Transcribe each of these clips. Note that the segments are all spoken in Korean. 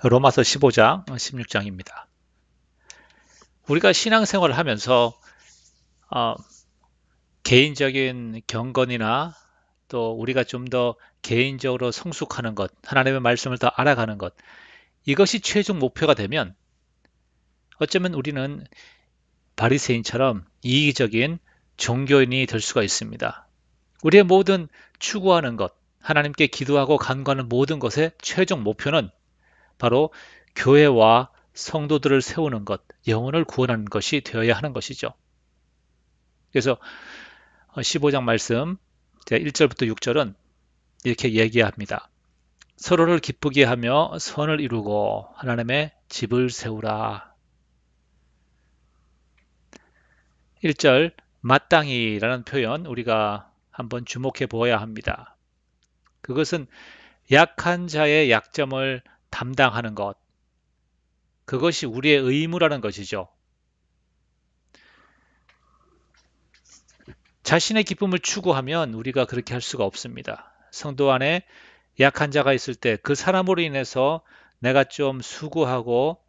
로마서 15장, 16장입니다. 우리가 신앙생활을 하면서 어, 개인적인 경건이나 또 우리가 좀 더 개인적으로 성숙하는 것, 하나님의 말씀을 더 알아가는 것, 이것이 최종 목표가 되면 어쩌면 우리는 바리새인처럼 이기적인 종교인이 될 수가 있습니다. 우리의 모든 추구하는 것, 하나님께 기도하고 간구하는 모든 것의 최종 목표는 바로 교회와 성도들을 세우는 것, 영혼을 구원하는 것이 되어야 하는 것이죠. 그래서 15장 말씀 1절부터 6절은 이렇게 얘기합니다. 서로를 기쁘게 하며 선을 이루고 하나님의 집을 세우라. 1절 마땅히라는 표현 우리가 한번 주목해 보아야 합니다. 그것은 약한 자의 약점을 담당하는 것, 그것이 우리의 의무라는 것이죠. 자신의 기쁨을 추구하면 우리가 그렇게 할 수가 없습니다. 성도 안에 약한 자가 있을 때 그 사람으로 인해서 내가 좀 수고하고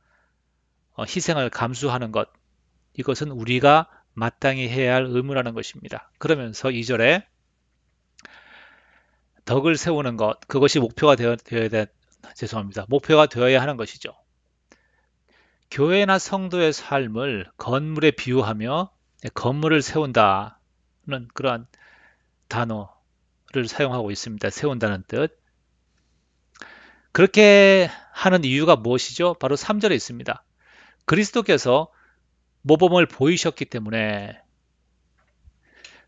희생을 감수하는 것, 이것은 우리가 마땅히 해야 할 의무라는 것입니다. 그러면서 2절에 덕을 세우는 것, 그것이 목표가 죄송합니다. 목표가 되어야 하는 것이죠. 교회나 성도의 삶을 건물에 비유하며 건물을 세운다는 그러한 단어를 사용하고 있습니다. 세운다는 뜻. 그렇게 하는 이유가 무엇이죠? 바로 3절에 있습니다. 그리스도께서 모범을 보이셨기 때문에.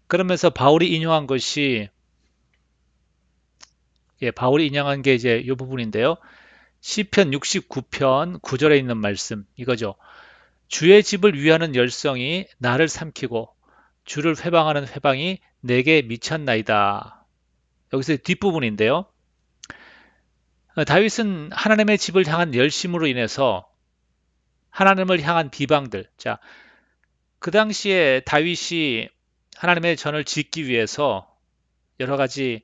그러면서 바울이 인용한 것이 바울이 인용한 게 이제 이 부분인데요. 시편 69편 9절에 있는 말씀 이거죠. 주의 집을 위하는 열성이 나를 삼키고 주를 회방하는 회방이 내게 미쳤나이다. 여기서 뒷부분인데요. 다윗은 하나님의 집을 향한 열심으로 인해서 하나님을 향한 비방들. 자, 그 당시에 다윗이 하나님의 전을 짓기 위해서 여러 가지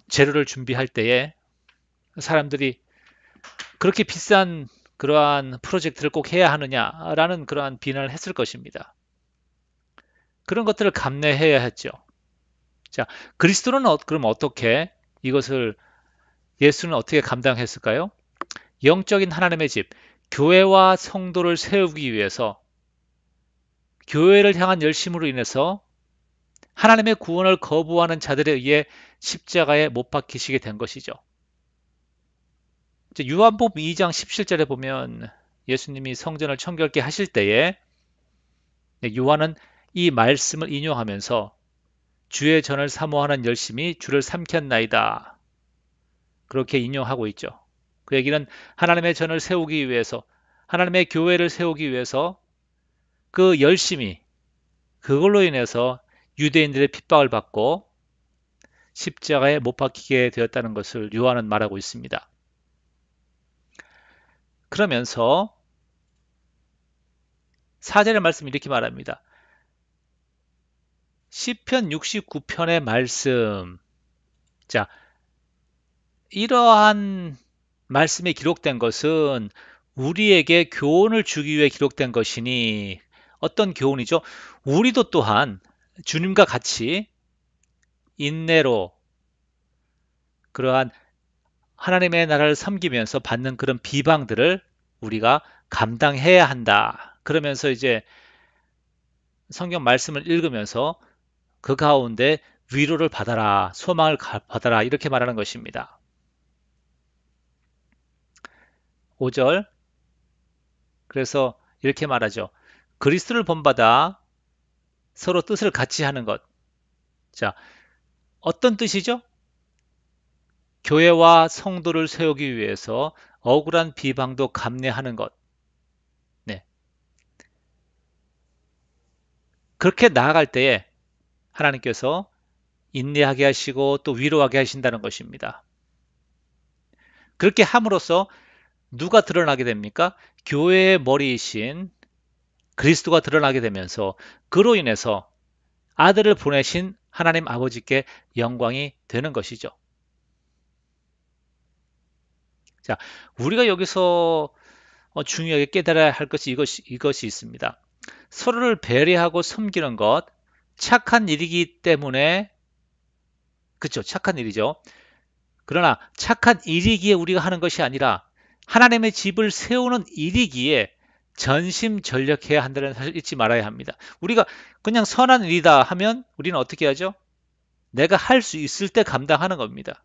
재료를 준비할 때에 사람들이 그렇게 비싼 그러한 프로젝트를 꼭 해야 하느냐라는 그러한 비난을 했을 것입니다. 그런 것들을 감내해야 했죠. 자, 그리스도는 그럼 어떻게 이것을 예수는 어떻게 감당했을까요? 영적인 하나님의 집, 교회와 성도를 세우기 위해서 교회를 향한 열심으로 인해서 하나님의 구원을 거부하는 자들에 의해 십자가에 못 박히시게 된 것이죠. 요한복음 2장 17절에 보면 예수님이 성전을 청결케 하실 때에 요한은 이 말씀을 인용하면서 주의 전을 사모하는 열심이 주를 삼켰나이다. 그렇게 인용하고 있죠. 그 얘기는 하나님의 전을 세우기 위해서, 하나님의 교회를 세우기 위해서 그 열심이, 그걸로 인해서 유대인들의 핍박을 받고 십자가에 못 박히게 되었다는 것을 요한은 말하고 있습니다. 그러면서 4절의 말씀 이렇게 말합니다. 시편 69편의 말씀. 자, 이러한 말씀이 기록된 것은 우리에게 교훈을 주기 위해 기록된 것이니 어떤 교훈이죠? 우리도 또한 주님과 같이 인내로 그러한 하나님의 나라를 섬기면서 받는 그런 비방들을 우리가 감당해야 한다. 그러면서 이제 성경 말씀을 읽으면서 그 가운데 위로를 받아라, 소망을 받아라 이렇게 말하는 것입니다. 5절 그래서 이렇게 말하죠. 그리스도를 본받아 서로 뜻을 같이 하는 것. 자, 어떤 뜻이죠? 교회와 성도를 세우기 위해서 억울한 비방도 감내하는 것. 네. 그렇게 나아갈 때에 하나님께서 인내하게 하시고 또 위로하게 하신다는 것입니다. 그렇게 함으로써 누가 드러나게 됩니까? 교회의 머리이신 그리스도가 드러나게 되면서 그로 인해서 아들을 보내신 하나님 아버지께 영광이 되는 것이죠. 자, 우리가 여기서 중요하게 깨달아야 할 것이 이것이 있습니다. 서로를 배려하고 섬기는 것, 착한 일이기 때문에, 그쵸, 착한 일이죠. 그러나 착한 일이기에 우리가 하는 것이 아니라 하나님의 집을 세우는 일이기에 전심전력해야 한다는 사실 잊지 말아야 합니다. 우리가 그냥 선한 일이다 하면 우리는 어떻게 하죠? 내가 할 수 있을 때 감당하는 겁니다.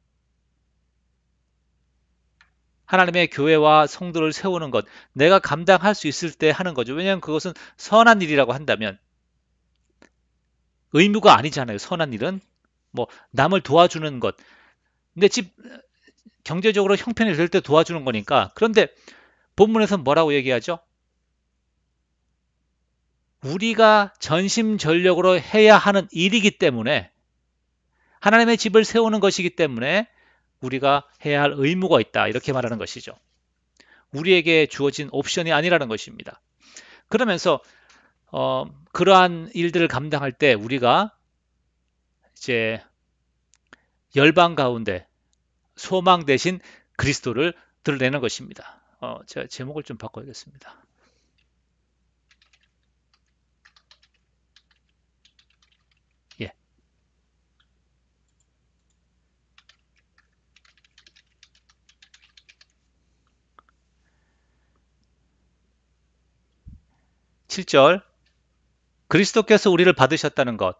하나님의 교회와 성도를 세우는 것, 내가 감당할 수 있을 때 하는 거죠. 왜냐하면 그것은 선한 일이라고 한다면 의무가 아니잖아요. 선한 일은 뭐 남을 도와주는 것, 내 집 경제적으로 형편이 될 때 도와주는 거니까. 그런데 본문에서는 뭐라고 얘기하죠? 우리가 전심전력으로 해야 하는 일이기 때문에, 하나님의 집을 세우는 것이기 때문에 우리가 해야 할 의무가 있다. 이렇게 말하는 것이죠. 우리에게 주어진 옵션이 아니라는 것입니다. 그러면서 그러한 일들을 감당할 때 우리가 이제 열방 가운데 소망 대신 그리스도를 드러내는 것입니다. 제가 제목을 좀 바꿔야겠습니다. 예. 7절. 그리스도께서 우리를 받으셨다는 것.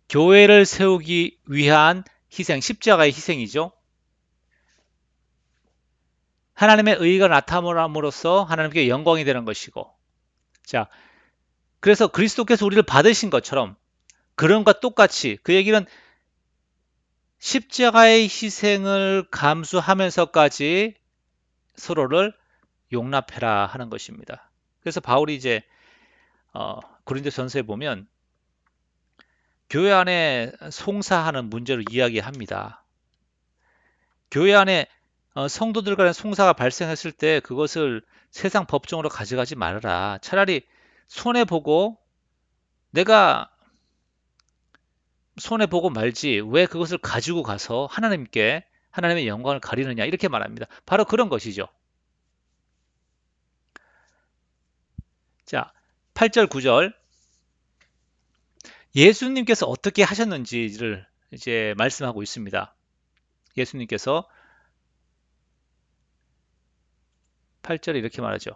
교회를 세우기 위한 희생, 십자가의 희생이죠. 하나님의 의가 나타남으로써 하나님께 영광이 되는 것이고. 자, 그래서 그리스도께서 우리를 받으신 것처럼 그런 것과 똑같이 그 얘기는 십자가의 희생을 감수하면서까지 서로를 용납해라 하는 것입니다. 그래서 바울이 이제 고린도전서에 보면 교회 안에 송사하는 문제를 이야기합니다. 교회 안에 성도들 간의 송사가 발생했을 때 그것을 세상 법정으로 가져가지 말아라. 차라리 손해보고 내가 손해보고 말지 왜 그것을 가지고 가서 하나님께 하나님의 영광을 가리느냐 이렇게 말합니다. 바로 그런 것이죠. 자, 8절 9절 예수님께서 어떻게 하셨는지를 이제 말씀하고 있습니다. 예수님께서 8절에 이렇게 말하죠.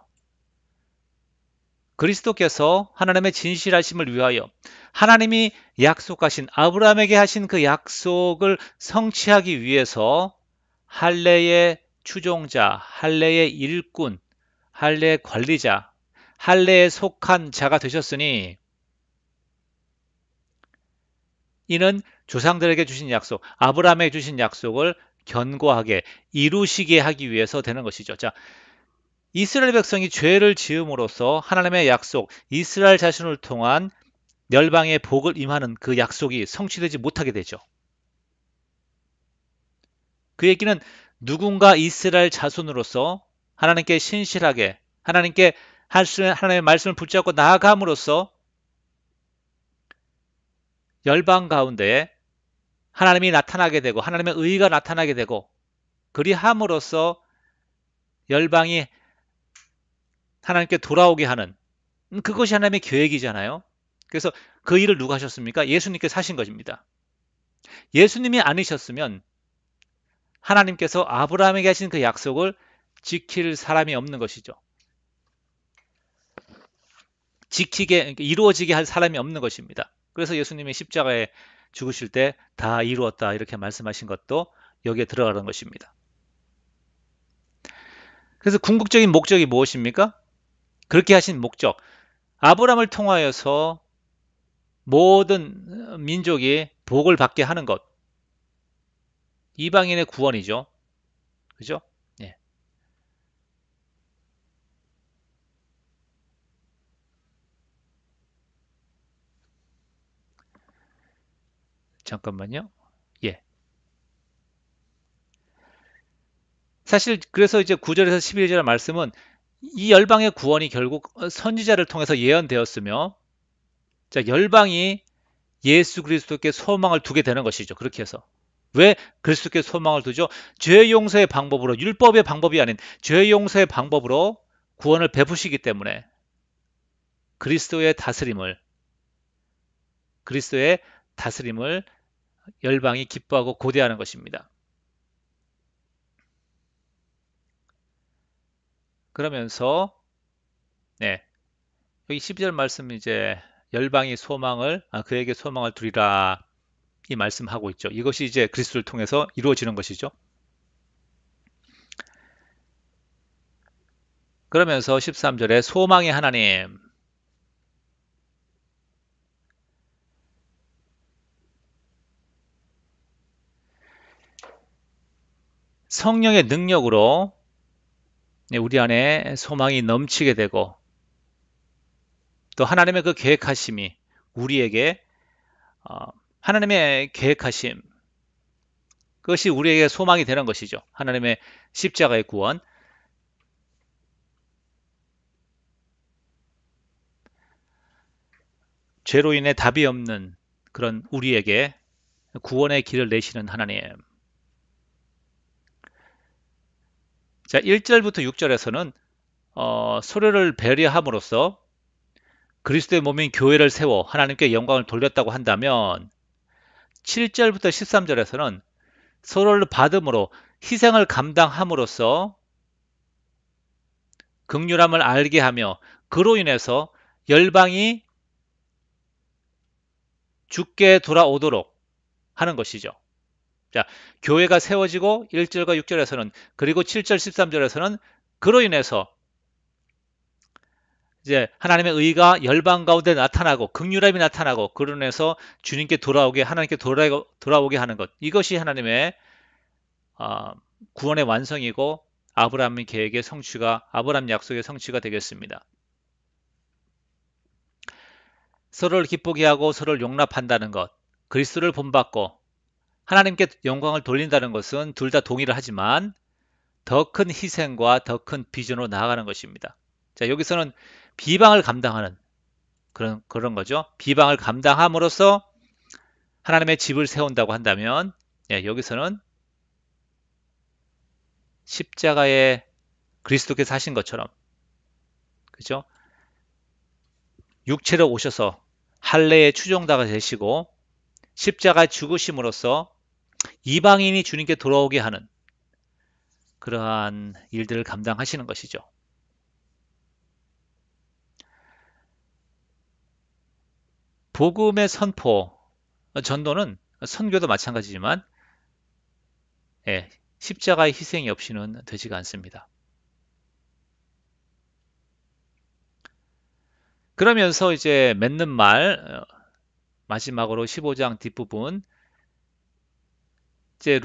그리스도께서 하나님의 진실하심을 위하여 하나님이 약속하신 아브라함에게 하신 그 약속을 성취하기 위해서 할례의 추종자, 할례의 일꾼, 할례의 관리자, 할례에 속한 자가 되셨으니 이는 조상들에게 주신 약속, 아브라함에게 주신 약속을 견고하게 이루시게 하기 위해서 되는 것이죠. 자, 이스라엘 백성이 죄를 지음으로써 하나님의 약속, 이스라엘 자신을 통한 열방의 복을 임하는 그 약속이 성취되지 못하게 되죠. 그 얘기는 누군가 이스라엘 자손으로서 하나님께 신실하게 하나님께 하나님의 말씀을 붙잡고 나아감으로써 열방 가운데에 하나님이 나타나게 되고 하나님의 의가 나타나게 되고 그리함으로써 열방이 하나님께 돌아오게 하는 그것이 하나님의 계획이잖아요. 그래서 그 일을 누가 하셨습니까? 예수님께서 하신 것입니다. 예수님이 아니셨으면 하나님께서 아브라함에게 하신 그 약속을 지킬 사람이 없는 것이죠. 이루어지게 할 사람이 없는 것입니다. 그래서 예수님이 십자가에 죽으실 때 다 이루었다 이렇게 말씀하신 것도 여기에 들어가는 것입니다. 그래서 궁극적인 목적이 무엇입니까? 그렇게 하신 목적, 아브라함을 통하여서 모든 민족이 복을 받게 하는 것, 이방인의 구원이죠. 그죠? 예. 잠깐만요. 예. 사실 그래서 이제 9절에서 11절 말씀은 이 열방의 구원이 결국 선지자를 통해서 예언되었으며 자, 열방이 예수 그리스도께 소망을 두게 되는 것이죠. 그렇게 해서. 왜 그리스도께 소망을 두죠? 죄 용서의 방법으로, 율법의 방법이 아닌 죄 용서의 방법으로 구원을 베푸시기 때문에 그리스도의 다스림을 그리스도의 다스림을 열방이 기뻐하고 고대하는 것입니다. 그러면서 네, 여기 12절 말씀 이제 열방이 그에게 소망을 두리라 이 말씀하고 있죠. 이것이 이제 그리스도를 통해서 이루어지는 것이죠. 그러면서 13절에 소망의 하나님, 성령의 능력으로 우리 안에 소망이 넘치게 되고 또 하나님의 그 계획하심이 우리에게 어, 하나님의 계획하심 그것이 우리에게 소망이 되는 것이죠. 하나님의 십자가의 구원. 죄로 인해 답이 없는 그런 우리에게 구원의 길을 내시는 하나님. 자, 1절부터 6절에서는 서로를 배려함으로써 그리스도의 몸인 교회를 세워 하나님께 영광을 돌렸다고 한다면 7절부터 13절에서는 서로를 받음으로 희생을 감당함으로써 긍휼함을 알게 하며 그로 인해서 열방이 죽게 돌아오도록 하는 것이죠. 자, 교회가 세워지고 1절과 6절에서는 그리고 7절 13절에서는 그로 인해서 이제 하나님의 의가 열방 가운데 나타나고 긍휼함이 나타나고 그로 인해서 주님께 돌아오게 하나님께 돌아오게 하는 것. 이것이 하나님의 어, 구원의 완성이고 아브라함의 계획의 성취가 아브라함 약속의 성취가 되겠습니다. 서로를 기쁘게 하고 서로를 용납한다는 것, 그리스도를 본받고 하나님께 영광을 돌린다는 것은 둘 다 동의를 하지만 더 큰 희생과 더 큰 비전으로 나아가는 것입니다. 자, 여기서는 비방을 감당하는 그런 거죠. 비방을 감당함으로써 하나님의 집을 세운다고 한다면 여기서는 십자가에 그리스도께서 하신 것처럼 그죠? 육체로 오셔서 할례의 추종자가 되시고 십자가에 죽으심으로써 이방인이 주님께 돌아오게 하는 그러한 일들을 감당하시는 것이죠. 복음의 선포, 전도는 선교도 마찬가지지만 예, 십자가의 희생이 없이는 되지가 않습니다. 그러면서 이제 맺는 말 마지막으로 15장 뒷부분 이제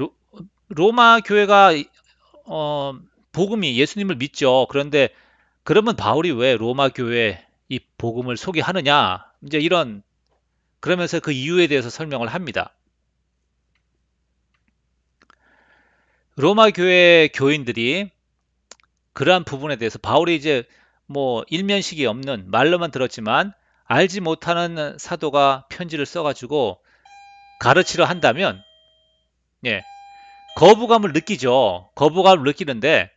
로마 교회가 어, 복음이 예수님을 믿죠. 그런데 그러면 바울이 왜 로마 교회에 이 복음을 소개하느냐? 이제 이런 그러면서 그 이유에 대해서 설명을 합니다. 로마 교회 교인들이 그러한 부분에 대해서 바울이 이제 뭐 일면식이 없는 말로만 들었지만 알지 못하는 사도가 편지를 써가지고 가르치려 한다면 예, 거부감을 느끼죠. 거부감을 느끼는데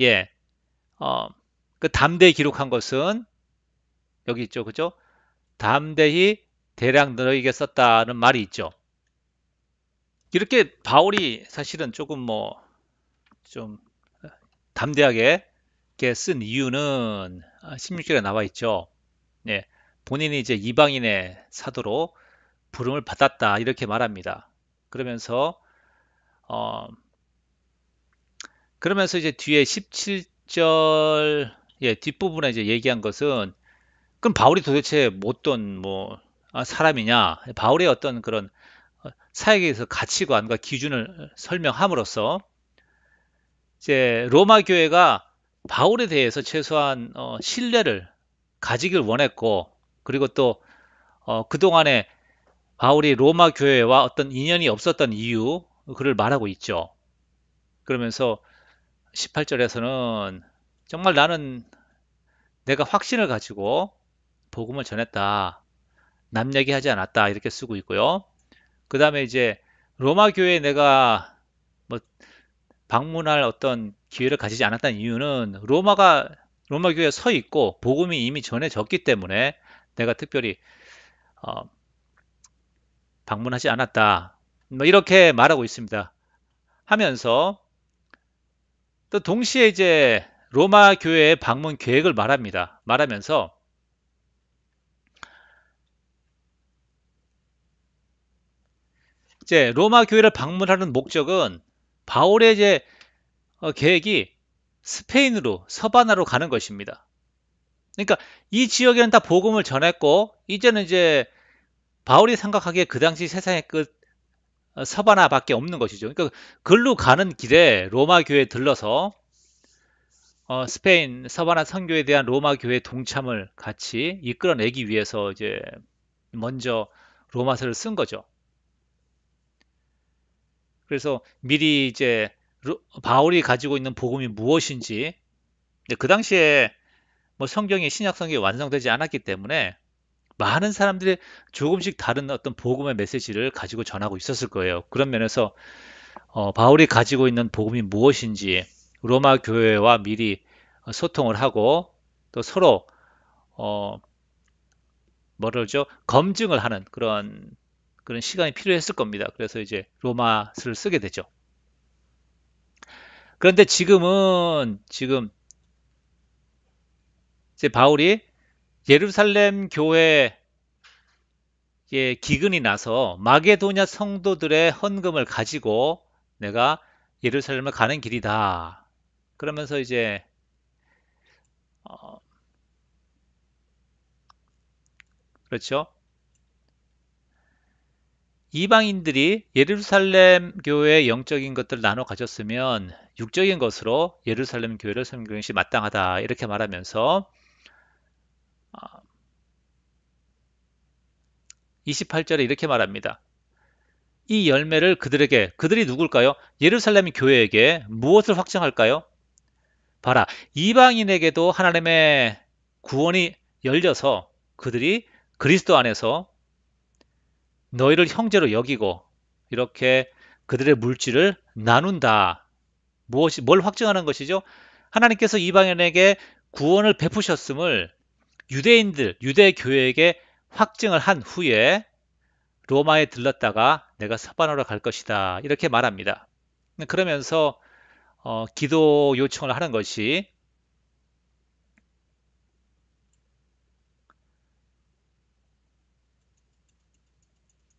예, 어, 그 담대히 기록한 것은 여기 있죠, 그죠? 담대히 대략 너에게 썼다는 말이 있죠. 이렇게 바울이 사실은 조금 뭐 좀 담대하게 이렇게 쓴 이유는 16절에 나와 있죠. 예, 본인이 이제 이방인의 사도로 부름을 받았다 이렇게 말합니다. 그러면서 어, 그러면서 이제 뒤에 17절 뒷부분에 이제 얘기한 것은 그럼 바울이 도대체 뭐 어떤 뭐 사람이냐? 바울의 어떤 그런 사역에서 가치관과 기준을 설명함으로써 이제 로마 교회가 바울에 대해서 최소한 신뢰를 가지길 원했고 그리고 또 그동안에 바울이 로마 교회와 어떤 인연이 없었던 이유 그를 말하고 있죠. 그러면서 18절에서는 정말 나는 내가 확신을 가지고 복음을 전했다. 남 얘기하지 않았다. 이렇게 쓰고 있고요. 그 다음에 이제 로마 교회에 내가 뭐 방문할 어떤 기회를 가지지 않았다는 이유는 로마 교회에 서 있고 복음이 이미 전해졌기 때문에 내가 특별히 어, 방문하지 않았다. 뭐 이렇게 말하고 있습니다. 하면서 또 동시에 이제 로마 교회의 방문 계획을 말합니다. 말하면서 이제 로마 교회를 방문하는 목적은 바울의 이제 계획이 스페인으로 서바나로 가는 것입니다. 그러니까 이 지역에는 다 복음을 전했고 이제는 이제 바울이 생각하기에 그 당시 세상의 끝 서바나밖에 없는 것이죠. 그러니까 글로 가는 길에 로마 교회에 들러서 스페인 서바나 선교에 대한 로마 교회 동참을 같이 이끌어내기 위해서 이제 먼저 로마서를 쓴 거죠. 그래서 미리 이제 바울이 가지고 있는 복음이 무엇인지 그 당시에 뭐 성경이 신약 성경이 완성되지 않았기 때문에 많은 사람들이 조금씩 다른 어떤 복음의 메시지를 가지고 전하고 있었을 거예요. 그런 면에서 바울이 가지고 있는 복음이 무엇인지 로마 교회와 미리 소통을 하고 또 서로 어, 뭐라죠? 검증을 하는 그런 시간이 필요했을 겁니다. 그래서 이제 로마서를 쓰게 되죠. 그런데 지금 이제 바울이 예루살렘 교회에 기근이 나서 마게도냐 성도들의 헌금을 가지고 내가 예루살렘을 가는 길이다. 그러면서 이제 어, 그렇죠. 이방인들이 예루살렘 교회의 영적인 것들을 나눠 가졌으면 육적인 것으로 예루살렘 교회를 섬기는 것이 마땅하다. 이렇게 말하면서 28절에 이렇게 말합니다. 이 열매를 그들이 누굴까요? 예루살렘 교회에게 무엇을 확정할까요? 봐라, 이방인에게도 하나님의 구원이 열려서 그들이 그리스도 안에서 너희를 형제로 여기고 이렇게 그들의 물질을 나눈다. 뭘 확증하는 것이죠? 하나님께서 이방인에게 구원을 베푸셨음을 유대 교회에게 확증을 한 후에 로마에 들렀다가 내가 사바나로 갈 것이다. 이렇게 말합니다. 그러면서 기도 요청을 하는 것이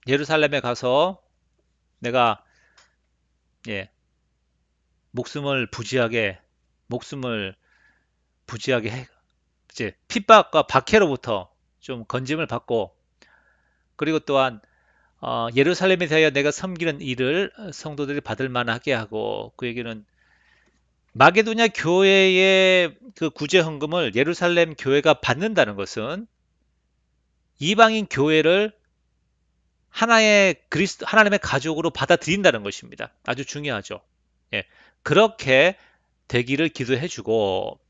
예루살렘에 가서 내가 예, 목숨을 부지하게 목숨을 부지하게 이제 핍박과 박해로부터 좀 건짐을 받고 그리고 또한 예루살렘에 대하여 내가 섬기는 일을 성도들이 받을 만하게 하고 그 얘기는 마게도냐 교회의 그 구제 헌금을 예루살렘 교회가 받는다는 것은 이방인 교회를 하나님의 가족으로 받아들인다는 것입니다. 아주 중요하죠. 예, 그렇게 되기를 기도해주고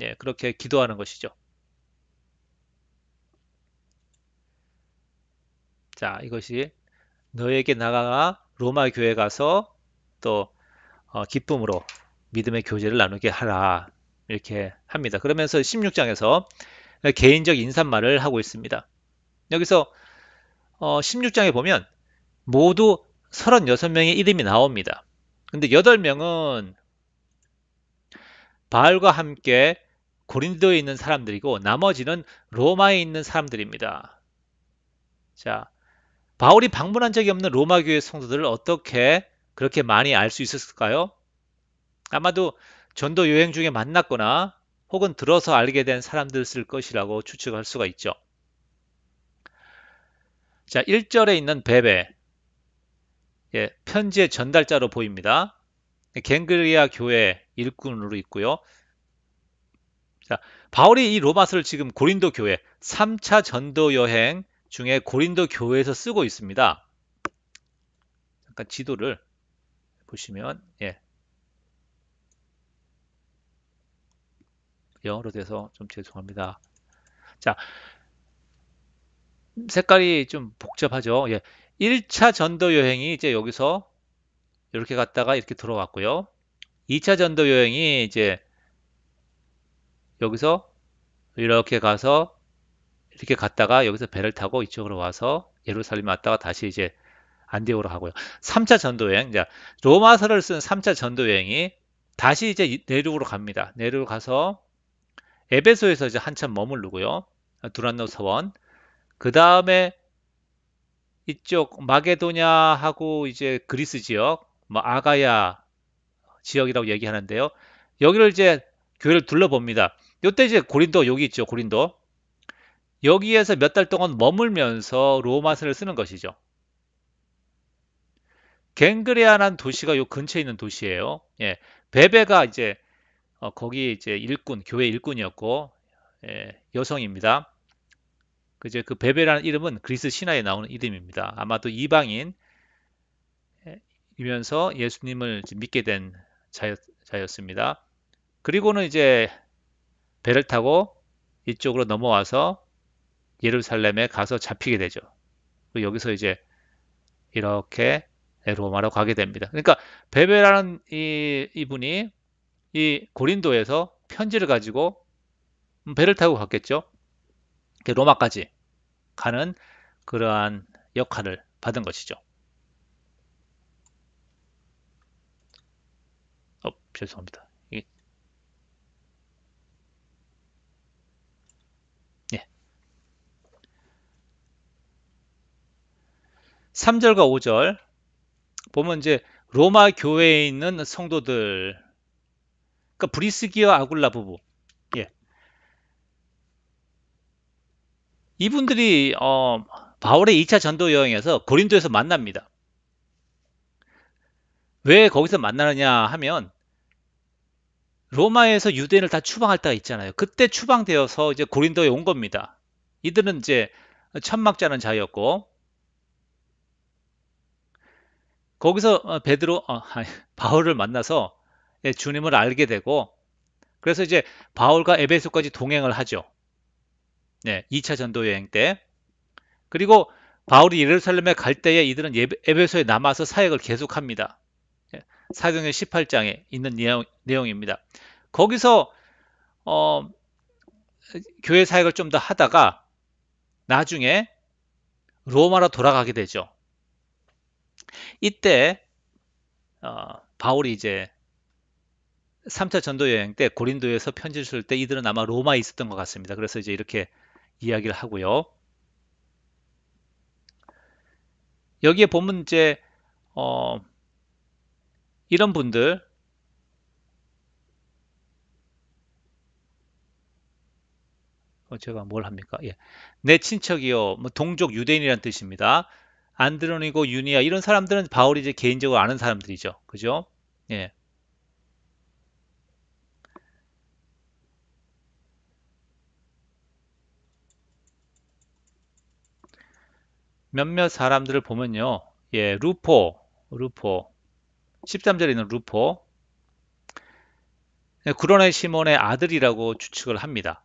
예, 그렇게 기도하는 것이죠. 자, 이것이 너에게 나아가 로마 교회 가서 또 기쁨으로 믿음의 교제를 나누게 하라. 이렇게 합니다. 그러면서 16장에서 개인적 인사말을 하고 있습니다. 여기서 16장에 보면 모두 36명의 이름이 나옵니다. 근데 8명은 바알과 함께 고린도에 있는 사람들이고 나머지는 로마에 있는 사람들입니다. 자, 바울이 방문한 적이 없는 로마 교회 성도들을 어떻게 그렇게 많이 알 수 있었을까요? 아마도 전도 여행 중에 만났거나 혹은 들어서 알게 된 사람들일 것이라고 추측할 수가 있죠. 자, 1절에 있는 베베, 예, 편지의 전달자로 보입니다. 갱그리아 교회 일꾼으로 있고요. 자, 바울이 이 로마서를 지금 고린도 교회 3차 전도 여행 중에 고린도 교회에서 쓰고 있습니다. 잠깐 지도를 보시면 예, 영어로 돼서 좀 죄송합니다. 자, 색깔이 좀 복잡하죠. 예, 1차 전도 여행이 이제 여기서 이렇게 갔다가 이렇게 들어왔고요. 2차 전도 여행이 이제 여기서 이렇게 가서 이렇게 갔다가 여기서 배를 타고 이쪽으로 와서 예루살렘 왔다가 다시 이제 안디오로 가고요. 3차 전도 여행, 자, 로마서를 쓴 3차 전도 여행이 다시 이제 내륙으로 갑니다. 내륙으로 가서 에베소에서 이제 한참 머무르고요. 두란노 서원. 그 다음에 이쪽 마게도냐하고 이제 그리스 지역, 뭐 아가야 지역이라고 얘기하는데요. 여기를 이제 교회를 둘러봅니다. 이때 이제 고린도 여기 있죠. 고린도. 여기에서 몇 달 동안 머물면서 로마서를 쓰는 것이죠. 갱그레아라는 도시가 요 근처에 있는 도시예요. 예. 베베가 이제 거기 이제 일꾼, 교회 일꾼이었고 예, 여성입니다. 이제 그 베베라는 이름은 그리스 신화에 나오는 이름입니다. 아마도 이방인이면서 예수님을 믿게 된 자였습니다. 그리고는 이제 배를 타고 이쪽으로 넘어와서 예루살렘에 가서 잡히게 되죠. 여기서 이제 이렇게 로마로 가게 됩니다. 그러니까 베베라는 이분이 이 고린도에서 편지를 가지고 배를 타고 갔겠죠. 로마까지 가는 그러한 역할을 받은 것이죠. 죄송합니다. 예. 3절과 5절 보면 이제 로마 교회에 있는 성도들, 그러니까 브리스기와 아굴라 부부, 예. 이분들이 바울의 2차 전도 여행에서 고린도에서 만납니다. 왜 거기서 만나느냐 하면 로마에서 유대인을 다 추방할 때가 있잖아요. 그때 추방되어서 이제 고린도에 온 겁니다. 이들은 이제 천막자는 자였고 거기서 베드로 바울을 만나서 예, 주님을 알게 되고 그래서 이제 바울과 에베소까지 동행을 하죠. 네, 2차 전도 여행 때. 그리고 바울이 예루살렘에 갈 때에 이들은 에베소에 남아서 사역을 계속합니다. 예, 사도행전 18장에 있는 내용입니다. 거기서 어, 교회 사역을 좀 더 하다가 나중에 로마로 돌아가게 되죠. 이때 바울이 이제 3차 전도 여행 때 고린도에서 편지를 쓸 때 이들은 아마 로마에 있었던 것 같습니다. 그래서 이제 이렇게 이야기를 하고요. 여기에 보면 이제 어, 이런 분들 제가 뭘 합니까? 예. 내 친척이요. 뭐 동족 유대인이란 뜻입니다. 안드로니고 유니아 이런 사람들은 바울이 이제 개인적으로 아는 사람들이죠. 그죠? 예. 몇몇 사람들을 보면요. 예, 루포. 13절에 있는 루포. 예, 구로네 시몬의 아들이라고 추측을 합니다.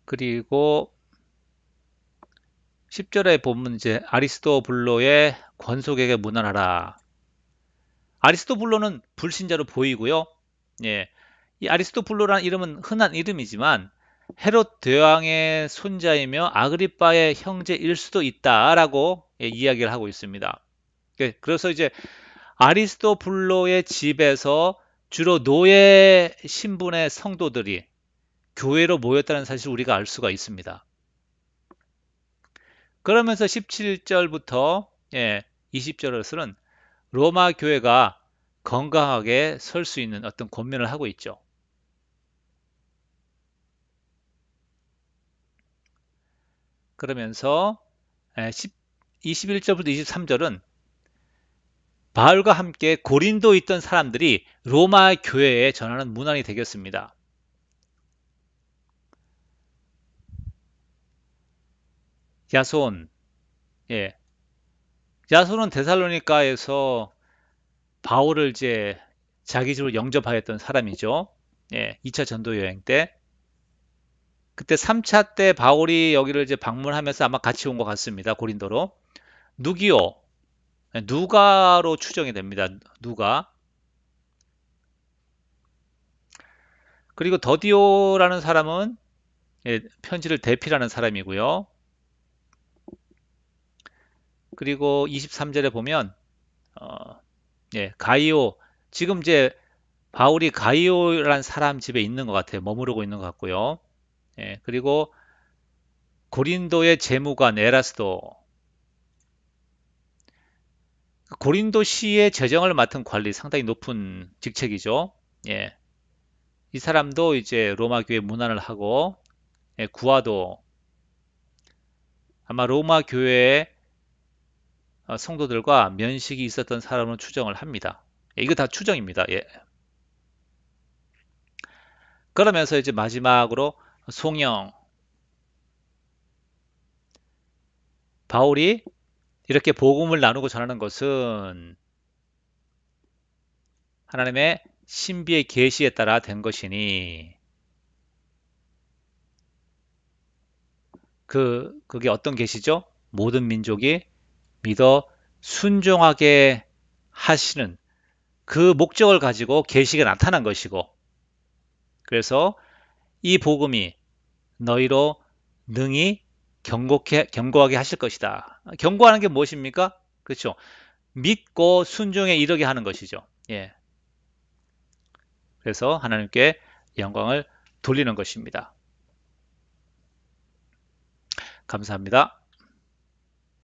그리고 10절에 보면 이제 아리스토블로의 권속에게 문안하라. 아리스토블로는 불신자로 보이고요. 예. 이 아리스토블로라는 이름은 흔한 이름이지만 헤롯 대왕의 손자이며 아그리빠의 형제일 수도 있다라고 예, 이야기를 하고 있습니다. 예, 그래서 이제 아리스토블로의 집에서 주로 노예 신분의 성도들이 교회로 모였다는 사실을 우리가 알 수가 있습니다. 그러면서 17절부터 예, 20절에서는 로마 교회가 건강하게 설 수 있는 어떤 권면을 하고 있죠. 그러면서 21절부터 23절은 바울과 함께 고린도에 있던 사람들이 로마 교회에 전하는 문안이 되겠습니다. 야손, 예. 야손은 데살로니가에서 바울을 이제 자기 집으로 영접하였던 사람이죠. 예, 2차 전도 여행 때. 그때 3차 때 바울이 여기를 이제 방문하면서 아마 같이 온 것 같습니다. 고린도로. 누기오, 누가로 추정이 됩니다. 누가. 그리고 더디오라는 사람은 예, 편지를 대필하는 사람이고요. 그리고 23절에 보면 예, 가이오, 지금 이제 바울이 가이오라는 사람 집에 있는 것 같아요. 머무르고 있는 것 같고요. 예, 그리고 고린도의 재무관 에라스도, 고린도시의 재정을 맡은 관리, 상당히 높은 직책이죠. 예, 이 사람도 이제 로마 교회 문안을 하고, 예, 구와도 아마 로마 교회의 성도들과 면식이 있었던 사람으로 추정을 합니다. 예, 이거 다 추정입니다. 예. 그러면서 이제 마지막으로 송영, 바울이 이렇게 복음을 나누고 전하는 것은 하나님의 신비의 계시에 따라 된 것이니, 그게 어떤 계시죠? 모든 민족이 믿어 순종하게 하시는 그 목적을 가지고 계시가 나타난 것이고, 그래서 이 복음이 너희로 능히 경고하게 하실 것이다. 경고하는 게 무엇입니까? 그렇죠. 믿고 순종에 이르게 하는 것이죠. 예. 그래서 하나님께 영광을 돌리는 것입니다. 감사합니다.